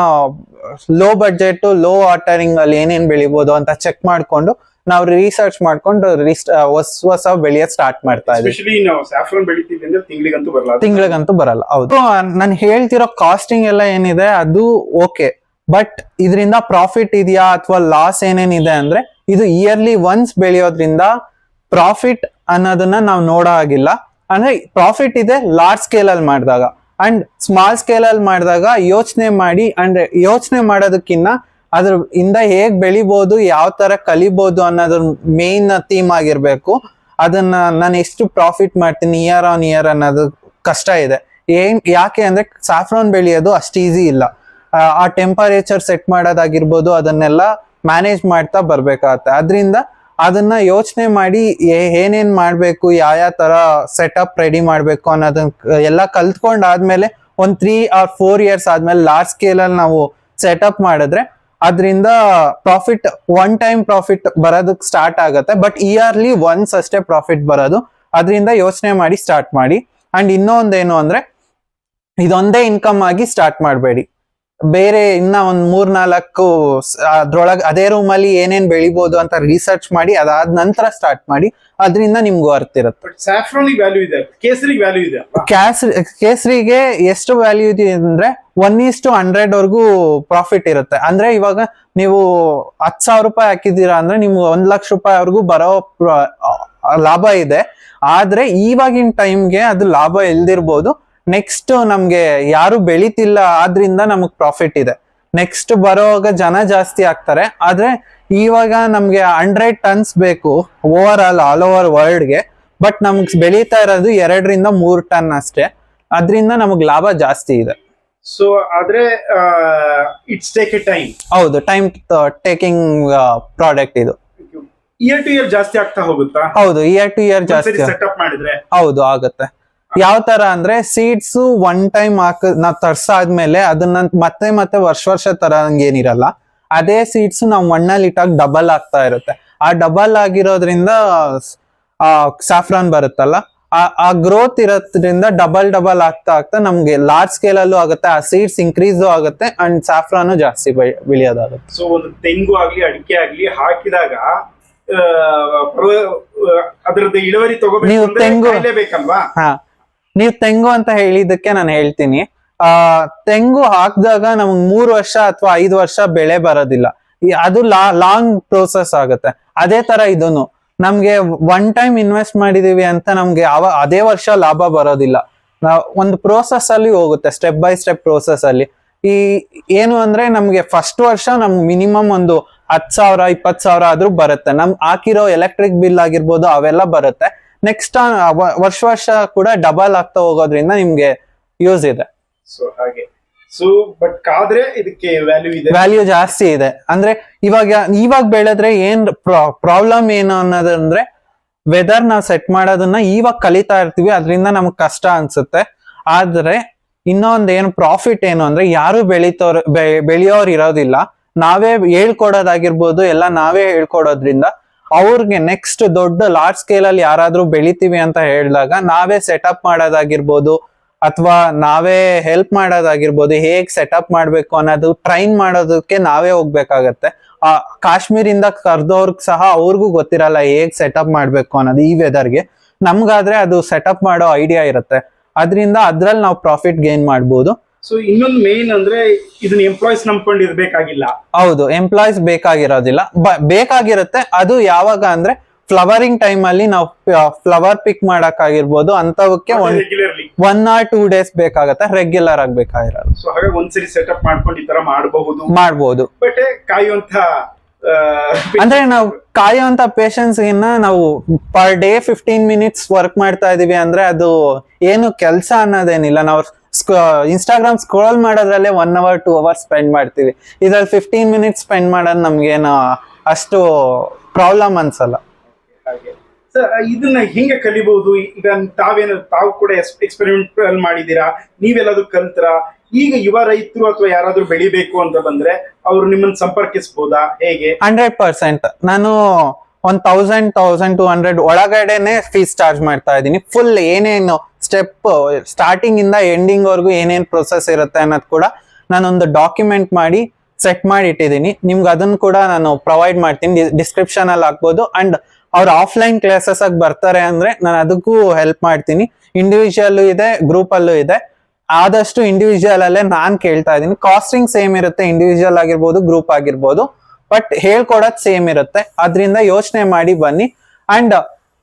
ಲೋ ಬಡ್ಜೆಟ್ ಲೋ ವಾಟರಿಂಗ್ ಅಲ್ಲಿ ಏನೇನ್ ಬೆಳಿಬಹುದು ಅಂತ ಚೆಕ್ ಮಾಡ್ಕೊಂಡು ನಾವು ರಿಸರ್ಚ್ ಮಾಡ್ಕೊಂಡು ಹೊಸ ಬೆಳೆಯೋದ್ ಸ್ಟಾರ್ಟ್ ಮಾಡ್ತಾ ಇದ್ದೀವಿ. ನಾವು ಸ್ಯಾಫ್ರನ್ ಬೆಳಿತೀವಿ ಅಂದ್ರೆ ತಿಂಗಳಿಗಂತೂ ಬರಲ್ಲ. ಹೌದು, ನಾನು ಹೇಳ್ತಿರೋ ಕಾಸ್ಟಿಂಗ್ ಎಲ್ಲ ಏನಿದೆ ಅದು ಓಕೆ. ಬಟ್ ಇದರಿಂದ ಪ್ರಾಫಿಟ್ ಇದೆಯಾ ಅಥವಾ ಲಾಸ್ ಏನೇನಿದೆ ಅಂದ್ರೆ ಇದು ಇಯರ್ಲಿ ಒನ್ಸ್ ಬೆಳೆಯೋದ್ರಿಂದ ಪ್ರಾಫಿಟ್ ಅನ್ನೋದನ್ನ ನಾವು ನೋಡೋ ಆಗಿಲ್ಲ. ಅಂದ್ರೆ ಪ್ರಾಫಿಟ್ ಇದೆ ಲಾರ್ಜ್ ಸ್ಕೇಲ್ ಅಲ್ಲಿ ಮಾಡಿದಾಗ ಅಂಡ್ ಸ್ಮಾಲ್ ಸ್ಕೇಲ್ ಅಲ್ಲಿ ಮಾಡಿದಾಗ ಯೋಚನೆ ಮಾಡೋದಕ್ಕಿಂತ ಅದ್ರ ಇಂದ ಹೇಗ್ ಬೆಳಿಬಹುದು, ಯಾವ ತರ ಕಲಿಬಹುದು ಅನ್ನೋದ್ರ ಮೇನ್ ಥೀಮ್ ಆಗಿರ್ಬೇಕು. ಅದನ್ನ ನಾನು ಎಷ್ಟು ಪ್ರಾಫಿಟ್ ಮಾಡ್ತೀನಿ ಇಯರ್ ಆನ್ ಇಯರ್ ಅನ್ನೋದು ಕಷ್ಟ ಇದೆ. ಯಾಕೆ ಅಂದ್ರೆ ಸಾಫ್ರಾನ್ ಬೆಳೆಯೋದು ಅಷ್ಟು ಈಸಿ ಇಲ್ಲ. ಆ ಟೆಂಪರೇಚರ್ ಸೆಟ್ ಮಾಡೋದಾಗಿರ್ಬೋದು ಅದನ್ನೆಲ್ಲ ಮ್ಯಾನೇಜ್ ಮಾಡ್ತಾ ಬರ್ಬೇಕಾಗತ್ತೆ. ಅದರಿಂದ ಅದನ್ನ ಯೋಚನೆ ಮಾಡಿ ಏನೇನ್ ಮಾಡ್ಬೇಕು, ಯಾವ ತರ ಸೆಟಪ್ ರೆಡಿ ಮಾಡ್ಬೇಕು ಅನ್ನೋದನ್ನ ಎಲ್ಲ ಕಲ್ತ್ಕೊಂಡಾದ್ಮೇಲೆ ಒಂದ್ 3 or 4 years ಆದ್ಮೇಲೆ ಲಾರ್ಜ್ ಸ್ಕೇಲ್ ಅಲ್ಲಿ ನಾವು ಸೆಟಪ್ ಮಾಡಿದ್ರೆ ಅದರಿಂದ ಪ್ರಾಫಿಟ್ ಒನ್ ಟೈಮ್ ಪ್ರಾಫಿಟ್ ಬರೋದಕ್ಕೆ ಸ್ಟಾರ್ಟ್ ಆಗುತ್ತೆ. ಬಟ್ ಇಯರ್ಲಿ ಒನ್ಸ್ ಅಷ್ಟೇ ಪ್ರಾಫಿಟ್ ಬರೋದು. ಅದರಿಂದ ಯೋಚನೆ ಮಾಡಿ ಸ್ಟಾರ್ಟ್ ಮಾಡಿ. ಅಂಡ್ ಇನ್ನೊಂದೇನು ಅಂದ್ರೆ ಇದೊಂದೇ ಇನ್ಕಮ್ ಆಗಿ ಸ್ಟಾರ್ಟ್ ಮಾಡಬೇಡಿ. ಬೇರೆ ಇನ್ನ ಒಂದ್ 3-4 ಅದ್ರೊಳಗೆ ಅದೇ ರೂಮ್ ಅಲ್ಲಿ ಏನೇನ್ ಬೆಳಿಬಹುದು ಅಂತ ರಿಸರ್ಚ್ ಮಾಡಿ ಅದಾದ ನಂತರ ಸ್ಟಾರ್ಟ್ ಮಾಡಿ. ಅದರಿಂದ ನಿಮ್ಗೆ ವರ್ತ್ ಇರುತ್ತೆ. ವ್ಯಾಲ್ಯೂ ಇದೆ, ಕೇಸರಿಗೆ ವ್ಯಾಲ್ಯೂ ಇದೆ. ಕೇಸರಿಗೆ ಎಷ್ಟು ವ್ಯಾಲ್ಯೂ ಇದೆ ಅಂದ್ರೆ 1:100 ವರೆಗೂ ಪ್ರಾಫಿಟ್ ಇರುತ್ತೆ. ಅಂದ್ರೆ ಇವಾಗ ನೀವು 10,000 ರೂಪಾಯಿ ಹಾಕಿದೀರಾ ಅಂದ್ರೆ ನಿಮ್ಗೆ 1,00,000 ರೂಪಾಯಿವರೆಗೂ ಬರೋ ಲಾಭ ಇದೆ. ಆದ್ರೆ ಇವಾಗಿನ ಟೈಮ್ಗೆ ಅದು ಲಾಭ ಇಲ್ದಿರ್ಬೋದು. ನೆಕ್ಸ್ಟ್ ನಮ್ಗೆ ಯಾರು ಬೆಳಿತಿಲ್ಲ ಆದ್ರಿಂದ ನಮಗ್ ಪ್ರಾಫಿಟ್ ಇದೆ. ನೆಕ್ಸ್ಟ್ ಬರೋವಾಗ ಜನ ಜಾಸ್ತಿ ಆಗ್ತಾರೆ. ಆದ್ರೆ ಇವಾಗ ನಮ್ಗೆ 100 tons ಬೇಕು ಆಲ್ ಓವರ್ ವರ್ಲ್ಡ್ಗೆ. ಬಟ್ ನಮ್ಗೆ ಬೆಳೀತಾ ಇರೋದು 2-3 ಟನ್ ಅಷ್ಟೇ. ಅದರಿಂದ ನಮಗ್ ಲಾಭ ಜಾಸ್ತಿ ಇದೆ. ಸೊ ಆದ್ರೆ ಇಟ್ಸ್ ಟೇಕ್ ಎ ಟೈಮ್. ಹೌದು, ಟೈಮ್ ಟೇಕಿಂಗ್ ಪ್ರಾಡಕ್ಟ್ ಇದು. ಇಯರ್ ಟು ಇಯರ್ ಜಾಸ್ತಿ ಆಗ್ತಾ ಹೋಗುತ್ತಾ? ಹೌದು, ಇಯರ್ ಟು ಇಯರ್ ಜಾಸ್ತಿ. ಸೆಟಪ್ ಮಾಡಿದ್ರೆ ಹೌದು ಆಗುತ್ತೆ. ಯಾವ ತರ ಅಂದ್ರೆ ಸೀಡ್ಸ್ ಒನ್ ಟೈಮ್ ನಾವ್ ತರ್ಸಾದ್ಮೇಲೆ ಅದನ್ನ ಮತ್ತೆ ಮತ್ತೆ ವರ್ಷ ತರಂಗೇನಿರಲ್ಲ. ಅದೇ ಸೀಡ್ಸ್ ನಾವ್ ಮಣ್ಣಲ್ಲಿ ಇಟ್ಟಾಗ ಡಬಲ್ ಆಗ್ತಾ ಇರುತ್ತೆ. ಆ ಡಬಲ್ ಆಗಿರೋದ್ರಿಂದ ಸಾಫ್ರಾನ್ ಬರುತ್ತಲ್ಲ, ಆ ಗ್ರೋತ್ ಇರೋದ್ರಿಂದ ಡಬಲ್ ಆಗ್ತಾ ನಮ್ಗೆ ಲಾರ್ಜ್ ಸ್ಕೇಲ್ ಅಲ್ಲೂ ಆಗುತ್ತೆ, ಆ ಸೀಡ್ಸ್ ಇನ್ಕ್ರೀಸ್ ಆಗುತ್ತೆ ಅಂಡ್ ಸಾಫ್ರಾನು ಜಾಸ್ತಿ ಬೆಳೆಯೋದಾಗುತ್ತೆ. ಸೊ ಒಂದು ತೆಂಗು ಆಗ್ಲಿ ಅಡಿಕೆ ಆಗ್ಲಿ ಹಾಕಿದಾಗ ಅದರದ್ದು ಇಳುವರಿ ನೀವು ತೆಂಗು ಬೇಕಲ್ವಾ? ನೀವು ತೆಂಗು ಅಂತ ಹೇಳಿದಕ್ಕೆ ನಾನು ಹೇಳ್ತೀನಿ, ತೆಂಗು ಹಾಕಿದಾಗ ನಮಗ್ 3 ವರ್ಷ ಅಥವಾ 5 ವರ್ಷ ಬೆಳೆ ಬರೋದಿಲ್ಲ. ಅದು ಲಾಂಗ್ ಪ್ರೋಸೆಸ್ ಆಗುತ್ತೆ. ಅದೇ ತರ ಇದನ್ನು ನಮ್ಗೆ ಒನ್ ಟೈಮ್ ಇನ್ವೆಸ್ಟ್ ಮಾಡಿದೀವಿ ಅಂತ ನಮ್ಗೆ ಅದೇ ವರ್ಷ ಲಾಭ ಬರೋದಿಲ್ಲ. ಒಂದು ಪ್ರೋಸೆಸ್ ಅಲ್ಲಿ ಹೋಗುತ್ತೆ, ಸ್ಟೆಪ್ ಬೈ ಸ್ಟೆಪ್ ಪ್ರೋಸೆಸ್ ಅಲ್ಲಿ. ಈ ಏನು ಅಂದ್ರೆ ನಮ್ಗೆ ಫಸ್ಟ್ ವರ್ಷ ನಮ್ಗೆ ಮಿನಿಮಮ್ ಒಂದು 10,000 20,000 ಆದ್ರೂ ಬರುತ್ತೆ. ಹಾಕಿರೋ ಎಲೆಕ್ಟ್ರಿಕ್ ಬಿಲ್ ಆಗಿರ್ಬೋದು ಅವೆಲ್ಲ ಬರುತ್ತೆ. ನೆಕ್ಸ್ಟ್ ವರ್ಷ ಕೂಡ ಡಬಲ್ ಆಗ್ತಾ ಹೋಗೋದ್ರಿಂದ ನಿಮ್ಗೆ ಯೂಸ್ ಇದೆ. ಸೊ ಹಾಗೆ ಬಟ್ ಕಾದ್ರೆ ಇದಕ್ಕೆ ವ್ಯಾಲ್ಯೂ ಜಾಸ್ತಿ ಇದೆ. ಅಂದ್ರೆ ಇವಾಗ ಬೆಳೆದ್ರೆ ಏನ್ ಪ್ರಾಬ್ಲಮ್ ಏನು ಅನ್ನೋದಂದ್ರೆ ವೆದರ್ ನಾವ್ ಸೆಟ್ ಮಾಡೋದನ್ನ ಇವಾಗ ಕಲಿತಾ ಇರ್ತೀವಿ, ಅದರಿಂದ ನಮ್ಗೆ ಕಷ್ಟ ಅನ್ಸುತ್ತೆ. ಆದ್ರೆ ಇನ್ನೊಂದ್ ಏನು ಪ್ರಾಫಿಟ್ ಏನು ಅಂದ್ರೆ ಯಾರು ಬೆಳೆಯೋರು ಇರೋದಿಲ್ಲ. ನಾವೇ ಹೇಳ್ಕೊಡೋದಾಗಿರ್ಬೋದು, ಎಲ್ಲ ನಾವೇ ಹೇಳ್ಕೊಡೋದ್ರಿಂದ ಅವ್ರಿಗೆ ನೆಕ್ಸ್ಟ್ ದೊಡ್ಡ ಲಾರ್ಜ್ ಸ್ಕೇಲ್ ಅಲ್ಲಿ ಯಾರಾದ್ರೂ ಬೆಳಿತೀವಿ ಅಂತ ಹೇಳಿದಾಗ ನಾವೇ ಸೆಟಪ್ ಮಾಡೋದಾಗಿರ್ಬೋದು ಅಥವಾ ನಾವೇ ಹೆಲ್ಪ್ ಮಾಡೋದಾಗಿರ್ಬೋದು, ಹೇಗ್ ಸೆಟಪ್ ಮಾಡ್ಬೇಕು ಅನ್ನೋದು ಟ್ರೈನ್ ಮಾಡೋದಕ್ಕೆ ನಾವೇ ಹೋಗ್ಬೇಕಾಗತ್ತೆ. ಕಾಶ್ಮೀರಿಂದ ಕರ್ದವ್ರಿಗೆ ಸಹ ಅವ್ರಿಗೂ ಗೊತ್ತಿರಲ್ಲ ಹೇಗ್ ಸೆಟಪ್ ಮಾಡ್ಬೇಕು ಅನ್ನೋದು ಈ ವೆದರ್ಗೆ. ನಮ್ಗಾದ್ರೆ ಅದು ಸೆಟಪ್ ಮಾಡೋ ಐಡಿಯಾ ಇರುತ್ತೆ, ಅದರಿಂದ ಅದ್ರಲ್ಲಿ ನಾವು ಪ್ರಾಫಿಟ್ ಗೇನ್ ಮಾಡ್ಬೋದು. ಸೊ ಇನ್ನೊಂದು ಮೇನ್ ಅಂದ್ರೆ ಇದನ್ನ ಎಂಪ್ಲಾಯ್ಸ್ ನಂಬ್ಕೊಂಡು ಇರ್ಬೇಕಾಗಿಲ್ಲ. ಹೌದು, ಎಂಪ್ಲಾಯ್ಸ್ ಬೇಕಾಗಿರೋದಿಲ್ಲ, ಬೇಕಾಗಿರುತ್ತೆ. ಅದು ಯಾವಾಗ ಅಂದ್ರೆ ಫ್ಲವರಿಂಗ್ ಟೈಮ್ ಅಲ್ಲಿ ನಾವು ಫ್ಲವರ್ ಪಿಕ್ ಮಾಡಕ್ ಆಗಿರ್ಬೋದು, ಅಂತವಕ್ಕೆ 1 or 2 days ಬೇಕಾಗತ್ತೆ, ರೆಗ್ಯುಲರ್ ಆಗಿ ಬೇಕಾಗಿರೋದು. ಸೊ ಹಾಗಾಗಿ ಒಂದ್ಸರಿ ಸೆಟಪ್ ಮಾಡ್ಕೊಂಡು ಈ ತರ ಮಾಡಬಹುದು. ಬಟ್ ಕಾಯುವಂತ ಅಂದ್ರೆ ನಾವು ಕಾಯುವಂತ ಪೇಷನ್ಸ್ ನಾವು ಪರ್ ಡೇ 15 minutes ವರ್ಕ್ ಮಾಡ್ತಾ ಇದೀವಿ ಅಂದ್ರೆ ಅದು ಏನು ಕೆಲಸ ಅನ್ನೋದೇನಿಲ್ಲ. ನಾವು ಇನ್ಸ್ಟಾಗ್ರಾಮ್ ಸ್ಕ್ರೋಲ್ ಮಾಡೋದ್ರಲ್ಲೇ 1 hour 2 hours ಸ್ಪೆಂಡ್ ಮಾಡ್ತೀವಿ. ಇದ್ರಲ್ಲಿ 15 minutes ಸ್ಪೆಂಡ್ ಮಾಡೋದು ನಮ್ಗೇನು ಅಷ್ಟು ಪ್ರಾಬ್ಲಮ್ ಅನ್ಸಲ್ಲ. ಇದನ್ನ ಹೆಂಗೆ ಕಲಿಬಹುದು? ಈಗ ತಾವು ಕೂಡ ಎಕ್ಸ್ಪೆರಿಮೆಂಟ್ ಮಾಡಿದೀರಾ, ನೀವೆಲ್ಲದು ಕಲ್ತ್ರ? ಈಗ ಯುವ ರೈತರು ಅಥವಾ ಯಾರಾದ್ರೂ ಬೆಳಿಬೇಕು ಅಂತ ಬಂದ್ರೆ ಅವ್ರು ನಿಮ್ಮನ್ನ ಸಂಪರ್ಕಿಸಬಹುದಾ? ಹೇಗೆ? 100% ನಾನು 1,200 ಒಳಗಡೆನೆ ಫೀಸ್ ಚಾರ್ಜ್ ಮಾಡ್ತಾ ಇದ್ದೀನಿ. ಫುಲ್ ಏನೇನು ಸ್ಟೆಪ್ ಸ್ಟಾರ್ಟಿಂಗ್ ಇಂದ ಎಂಡಿಂಗ್ ವರ್ಗು ಏನೇನ್ ಪ್ರೊಸೆಸ್ ಇರುತ್ತೆ ಅನ್ನೋದು ಕೂಡ ನಾನೊಂದು ಡಾಕ್ಯುಮೆಂಟ್ ಮಾಡಿ ಸೆಟ್ ಮಾಡಿ ಇಟ್ಟಿದ್ದೀನಿ. ನಿಮ್ಗೆ ಅದನ್ನು ಕೂಡ ನಾನು ಪ್ರೊವೈಡ್ ಮಾಡ್ತೀನಿ, ಡಿಸ್ಕ್ರಿಪ್ಷನ್ ಅಲ್ಲಿ ಹಾಕ್ಬೋದು. ಅಂಡ್ ಅವ್ರು ಆಫ್ಲೈನ್ ಕ್ಲಾಸಸ್ ಆಗಿ ಬರ್ತಾರೆ ಅಂದ್ರೆ ನಾನು ಅದಕ್ಕೂ ಹೆಲ್ಪ್ ಮಾಡ್ತೀನಿ. ಇಂಡಿವಿಜುವಲ್ ಇದೆ, ಗ್ರೂಪ್ ಅಲ್ಲೂ ಇದೆ. ಆದಷ್ಟು ಇಂಡಿವಿಜುವಲ್ ಅಲ್ಲೇ ನಾನ್ ಕೇಳ್ತಾ ಇದ್ದೀನಿ. ಕಾಸ್ಟಿಂಗ್ ಸೇಮ್ ಇರುತ್ತೆ, ಇಂಡಿವಿಜುವಲ್ ಆಗಿರ್ಬೋದು ಗ್ರೂಪ್ ಆಗಿರ್ಬೋದು, ಬಟ್ ಹೇಳ್ಕೊಡೋದ್ ಸೇಮ್ ಇರುತ್ತೆ. ಅದರಿಂದ ಯೋಚನೆ ಮಾಡಿ ಬನ್ನಿ. ಅಂಡ್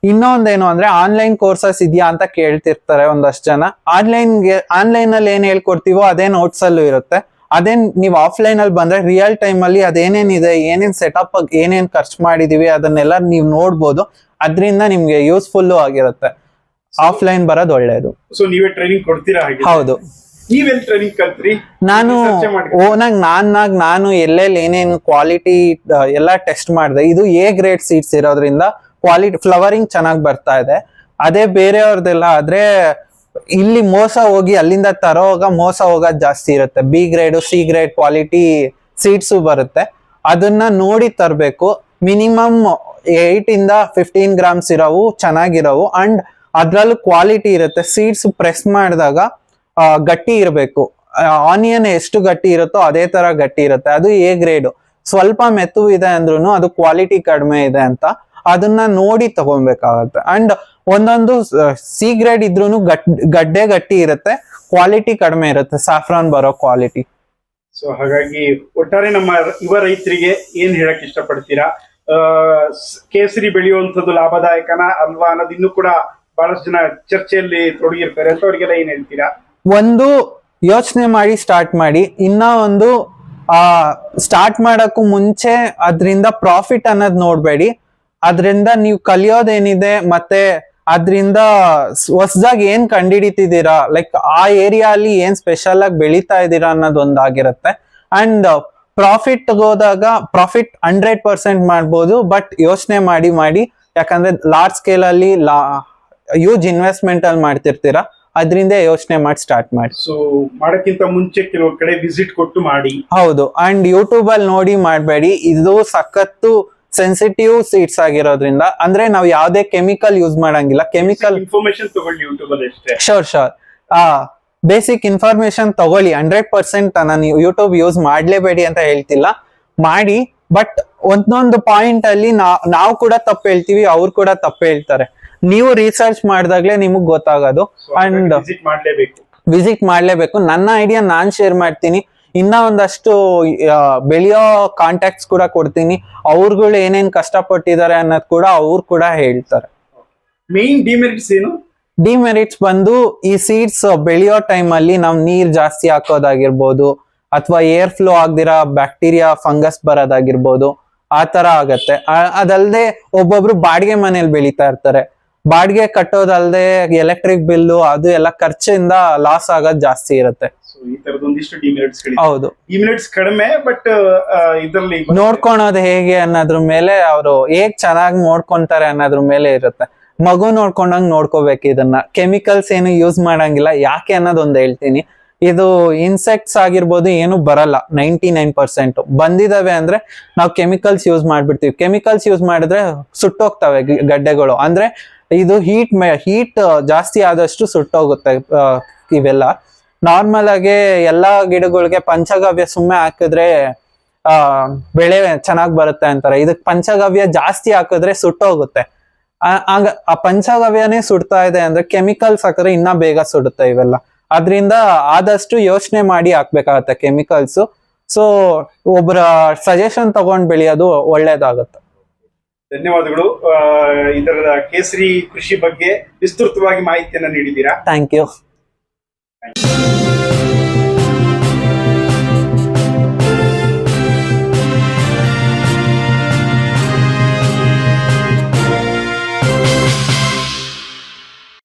ಇನ್ನೊಂದೇನು ಅಂದ್ರೆ ಆನ್ಲೈನ್ ಕೋರ್ಸಸ್ ಇದೆಯಾ ಅಂತ ಕೇಳ್ತಿರ್ತಾರೆ ಒಂದಷ್ಟು ಜನ. ಆನ್ಲೈನ್ ಅಲ್ಲಿ ಏನ್ ಹೇಳ್ಕೊಡ್ತೀವೋ ಅದೇ ನೋಟ್ಸ್ ಅಲ್ಲೂ ಇರುತ್ತೆ. ಅದೇನ್ ನೀವು ಆಫ್ಲೈನ್ ಅಲ್ಲಿ ಬಂದ್ರೆ ರಿಯಲ್ ಟೈಮ್ ಅಲ್ಲಿ ಅದೇನೇನಿದೆ, ಏನೇನ್ ಸೆಟಪ್ ಏನೇನ್ ಖರ್ಚು ಮಾಡಿದೀವಿ ಅದನ್ನೆಲ್ಲ ನೀವು ನೋಡ್ಬೋದು. ಅದರಿಂದ ನಿಮ್ಗೆ ಯೂಸ್ಫುಲ್ ಆಗಿರುತ್ತೆ. ಆಫ್ಲೈನ್ ಬರೋದು ಒಳ್ಳೇದು. ಸೊ ನೀವೇ ಟ್ರೈನಿಂಗ್ ಕೊಡ್ತೀರಾ? ಹೌದು. ನೀವೆಲ್ಲಿ ಟ್ರೈನಿಂಗ್ ಕಲ್ತ್ರಿ? ನಾನು ನಾನು ಎಲ್ಲೆಲ್ಲಿ ಏನೇನು ಕ್ವಾಲಿಟಿ ಎಲ್ಲ ಟೆಸ್ಟ್ ಮಾಡಿದೆ. ಇದು A grade ಸೀಡ್ಸ್ ಇರೋದ್ರಿಂದ ಕ್ವಾಲಿಟಿ ಫ್ಲವರಿಂಗ್ ಚೆನ್ನಾಗಿ ಬರ್ತಾ ಇದೆ. ಅದೇ ಬೇರೆಯವ್ರದ್ದೆಲ್ಲ ಆದ್ರೆ ಇಲ್ಲಿ ಮೋಸ ಹೋಗಿ ಅಲ್ಲಿಂದ ಮೋಸ ಹೋಗೋದು ಜಾಸ್ತಿ ಇರುತ್ತೆ. B grade C grade quality seeds ಬರುತ್ತೆ. ಅದನ್ನ ನೋಡಿ ತರಬೇಕು. ಮಿನಿಮಮ್ 8 ಇಂದ 15 grams ಇರೋವು ಚೆನ್ನಾಗಿರೋವು. ಅಂಡ್ ಅದ್ರಲ್ಲೂ ಕ್ವಾಲಿಟಿ ಇರುತ್ತೆ. ಸೀಡ್ಸ್ ಪ್ರೆಸ್ ಮಾಡಿದಾಗ ಗಟ್ಟಿ ಇರಬೇಕು. ಆನಿಯನ್ ಎಷ್ಟು ಗಟ್ಟಿ ಇರುತ್ತೋ ಅದೇ ತರ ಗಟ್ಟಿ ಇರುತ್ತೆ. ಅದು A grade. ಸ್ವಲ್ಪ ಮೆತ್ತು ಇದೆ ಅಂದ್ರೂ ಅದು ಕ್ವಾಲಿಟಿ ಕಡಿಮೆ ಇದೆ ಅಂತ ಅದನ್ನ ನೋಡಿ ತಗೊಬೇಕಾಗತ್ತೆ. ಅಂಡ್ ಒಂದೊಂದು C grade ಇದ್ರೂನು ಗಡ್ಡೆ ಗಟ್ಟಿ ಇರುತ್ತೆ, ಕ್ವಾಲಿಟಿ ಕಡಿಮೆ ಇರುತ್ತೆ, ಸಾಫ್ರಾನ್ ಬರೋ ಕ್ವಾಲಿಟಿ. ಸೊ ಹಾಗಾಗಿ ಒಟ್ಟಾರೆ ನಮ್ಮ ಯುವ ರೈತರಿಗೆ ಏನ್ ಹೇಳಕ್ ಇಷ್ಟಪಡ್ತೀರಾ? ಕೇಸರಿ ಬೆಳೆಯುವಂಥದ್ದು ಲಾಭದಾಯಕನ ಅಲ್ವಾ ಅನ್ನೋದು ಇನ್ನೂ ಕೂಡ ಬಹಳಷ್ಟು ಜನ ಚರ್ಚೆಯಲ್ಲಿ ತೊಡಗಿರ್ತಾರೆ ಅಂತ ಅವ್ರಿಗೆಲ್ಲ ಏನ್ ಹೇಳ್ತೀರಾ? ಒಂದು ಯೋಚನೆ ಮಾಡಿ ಸ್ಟಾರ್ಟ್ ಮಾಡಿ. ಇನ್ನ ಒಂದು ಸ್ಟಾರ್ಟ್ ಮಾಡಕ್ಕೂ ಮುಂಚೆ ಅದರಿಂದ ಪ್ರಾಫಿಟ್ ಅನ್ನೋದು ನೋಡ್ಬೇಡಿ. ಅದರಿಂದ ನೀವು ಕಲಿಯೋದೇನಿದೆ ಮತ್ತೆ ಅದರಿಂದ ಹೊಸದಾಗಿ ಏನ್ ಕಂಡಿಡಿತಿದ್ದೀರಾ, ಲೈಕ್ ಆ ಏರಿಯಾ ಅಲ್ಲಿ ಏನ್ ಸ್ಪೆಷಲ್ ಆಗಿ ಬೆಳೀತಾ ಇದ್ದೀರಾ ಅನ್ನೋದು ಒಂದಾಗಿರುತ್ತೆ. ಅಂಡ್ ಪ್ರಾಫಿಟ್ ಹೋದಾಗ ಪ್ರಾಫಿಟ್ 100% ಮಾಡ್ಬೋದು, ಬಟ್ ಯೋಚನೆ ಮಾಡಿ ಯಾಕಂದ್ರೆ ಲಾರ್ಜ್ ಸ್ಕೇಲ್ ಅಲ್ಲಿ ಹ್ಯೂಜ್ ಇನ್ವೆಸ್ಟ್ಮೆಂಟ್ ಅಲ್ಲಿ ಮಾಡ್ತಿರ್ತೀರಾ, ಅದರಿಂದ ಯೋಚನೆ ಮಾಡಿ ಸ್ಟಾರ್ಟ್ ಮಾಡಿ. ಸೊ ಮಾಡಕ್ಕಿಂತ ಮುಂಚೆ ಕೆಲವು ಕಡೆ ವಿಸಿಟ್ ಕೊಟ್ಟು ಮಾಡಿ. ಹೌದು, ಅಂಡ್ ಯೂಟ್ಯೂಬ್ ಅಲ್ಲಿ ನೋಡಿ ಮಾಡಬೇಡಿ. ಇದು ಸಖತ್ತು ಸೆನ್ಸಿಟಿವ್ ಸೀಡ್ಸ್ ಆಗಿರೋದ್ರಿಂದ, ಅಂದ್ರೆ ನಾವು ಯಾವ್ದೇ ಕೆಮಿಕಲ್ ಯೂಸ್ ಮಾಡಂಗಿಲ್ಲ. ಕೆಮಿಕಲ್ ಇನ್ಫಾರ್ಮೇಶನ್ ತಗೊಳ್ಳಿ ಯೂಟ್ಯೂಬ್ ಅಲ್ಲಿ ಅಷ್ಟೇ. ಶೋರ್ ಬೇಸಿಕ್ ಇನ್ಫಾರ್ಮೇಶನ್ ತಗೊಳ್ಳಿ. 100% ನಾನು ಯೂಟ್ಯೂಬ್ ಯೂಸ್ ಮಾಡ್ಲೇಬೇಡಿ ಅಂತ ಹೇಳ್ತಿಲ್ಲ, ಮಾಡಿ. ಬಟ್ ಒಂದೊಂದು ಪಾಯಿಂಟ್ ಅಲ್ಲಿ ನಾವು ಕೂಡ ತಪ್ಪು ಹೇಳ್ತೀವಿ, ಅವ್ರು ಕೂಡ ತಪ್ಪು ಹೇಳ್ತಾರೆ. ನೀವು ರಿಸರ್ಚ್ ಮಾಡಿದಾಗ್ಲೇ ನಿಮಗ್ ಗೊತ್ತಾಗೋದು. ಅಂಡ್ ವಿಸಿಟ್ ಮಾಡ್ಲೇಬೇಕು. ನನ್ನ ಐಡಿಯಾ ನಾನ್ ಶೇರ್ ಮಾಡ್ತೀನಿ, ಇನ್ನ ಒಂದಷ್ಟು ಬೆಳೆಯೋ ಕಾಂಟ್ಯಾಕ್ಟ್ಸ್ ಕೂಡ ಕೊಡ್ತೀನಿ. ಅವ್ರುಗಳು ಏನೇನ್ ಕಷ್ಟಪಟ್ಟಿದ್ದಾರೆ ಅನ್ನೋದ್ ಕೂಡ ಅವ್ರು ಕೂಡ ಹೇಳ್ತಾರೆ. ಮೇನ್ ಡಿಮೆರಿಟ್ಸ್ ಏನು? ಡಿಮೆರಿಟ್ಸ್ ಬಂದು ಈ ಸೀಡ್ಸ್ ಬೆಳೆಯೋ ಟೈಮ್ ಅಲ್ಲಿ ನಾವು ನೀರ್ ಜಾಸ್ತಿ ಹಾಕೋದಾಗಿರ್ಬೋದು, ಅಥವಾ ಏರ್ ಫ್ಲೋ ಆಗ್ದಿರಾ ಬ್ಯಾಕ್ಟೀರಿಯಾ ಫಂಗಸ್ ಬರೋದಾಗಿರ್ಬೋದು, ಆ ತರ ಆಗತ್ತೆ. ಅದಲ್ದೆ ಒಬ್ಬೊಬ್ರು ಬಾಡಿಗೆ ಮನೇಲಿ ಬೆಳೀತಾ ಇರ್ತಾರೆ. ಬಾಡಿಗೆ ಕಟ್ಟೋದಲ್ದೆ ಎಲೆಕ್ಟ್ರಿಕ್ ಬಿಲ್ಲು ಅದು ಎಲ್ಲ ಖರ್ಚಿಂದ ಲಾಸ್ ಆಗೋದ್ ಜಾಸ್ತಿ ಇರುತ್ತೆ. ಈ ತರದೊಂದಿಷ್ಟು ಡಿಮೆರಿಟ್ಸ್. ಹೌದು, ಡಿಮೆರಿಟ್ಸ್ ಕಡಿಮೆ, ಬಟ್ ಇದರಲ್ಲಿ ನೋಡ್ಕೊಳೋದು ಹೇಗೆ ಅನ್ನೋದ್ರ ಮೇಲೆ, ಅವರು ಹೇಗ್ ಚೆನ್ನಾಗಿ ನೋಡ್ಕೊಂತಾರೆ ಅನ್ನೋದ್ರ ಮೇಲೆ ಇರುತ್ತೆ. ಮಗು ನೋಡ್ಕೊಂಡಂಗ್ ನೋಡ್ಕೋಬೇಕು. ಇದನ್ನ ಕೆಮಿಕಲ್ಸ್ ಏನು ಯೂಸ್ ಮಾಡಂಗಿಲ್ಲ. ಯಾಕೆ ಅನ್ನೋದೊಂದು ಹೇಳ್ತೀನಿ. ಇದು ಇನ್ಸೆಕ್ಟ್ಸ್ ಆಗಿರ್ಬೋದು, ಏನು ಬರಲ್ಲ. 99% ಬಂದಿದಾವೆ ಅಂದ್ರೆ ನಾವು ಕೆಮಿಕಲ್ಸ್ ಯೂಸ್ ಮಾಡ್ಬಿಡ್ತೀವಿ. ಕೆಮಿಕಲ್ಸ್ ಯೂಸ್ ಮಾಡಿದ್ರೆ ಸುಟ್ಟೋಗ್ತವೆ ಗಡ್ಡೆಗಳು. ಅಂದ್ರೆ ಇದು ಹೀಟ್ ಜಾಸ್ತಿ ಆದಷ್ಟು ಸುಟ್ಟೋಗುತ್ತೆ ಇವೆಲ್ಲ. ನಾರ್ಮಲ್ ಆಗಿ ಎಲ್ಲಾ ಗಿಡಗಳಿಗೆ ಪಂಚಗವ್ಯ ಸುಮ್ಮನೆ ಹಾಕಿದ್ರೆ ಬೆಳೆ ಚೆನ್ನಾಗ್ ಬರುತ್ತೆ ಅಂತಾರೆ. ಇದಕ್ ಪಂಚಗವ್ಯ ಜಾಸ್ತಿ ಹಾಕಿದ್ರೆ ಸುಟ್ಟೋಗುತ್ತೆ. ಆ ಪಂಚಗವ್ಯನೇ ಸುಡ್ತಾ ಇದೆ ಅಂದ್ರೆ ಕೆಮಿಕಲ್ಸ್ ಹಾಕಿದ್ರೆ ಇನ್ನ ಬೇಗ ಸುಡುತ್ತೆ ಇವೆಲ್ಲ. ಅದ್ರಿಂದ ಆದಷ್ಟು ಯೋಚನೆ ಮಾಡಿ ಹಾಕ್ಬೇಕಾಗತ್ತೆ ಕೆಮಿಕಲ್ಸ್. ಸೊ ಒಬ್ಬರ ಸಜೆಷನ್ ತಗೊಂಡ್ ಬೆಳೆಯೋದು ಒಳ್ಳೇದಾಗತ್ತೆ. ಧನ್ಯವಾದಗಳು. ಇದರ ಕೇಸರಿ ಕೃಷಿ ಬಗ್ಗೆ ವಿಸ್ತೃತವಾಗಿ ಮಾಹಿತಿಯನ್ನ ನೀಡಿದ್ದೀರಾ. Thank you.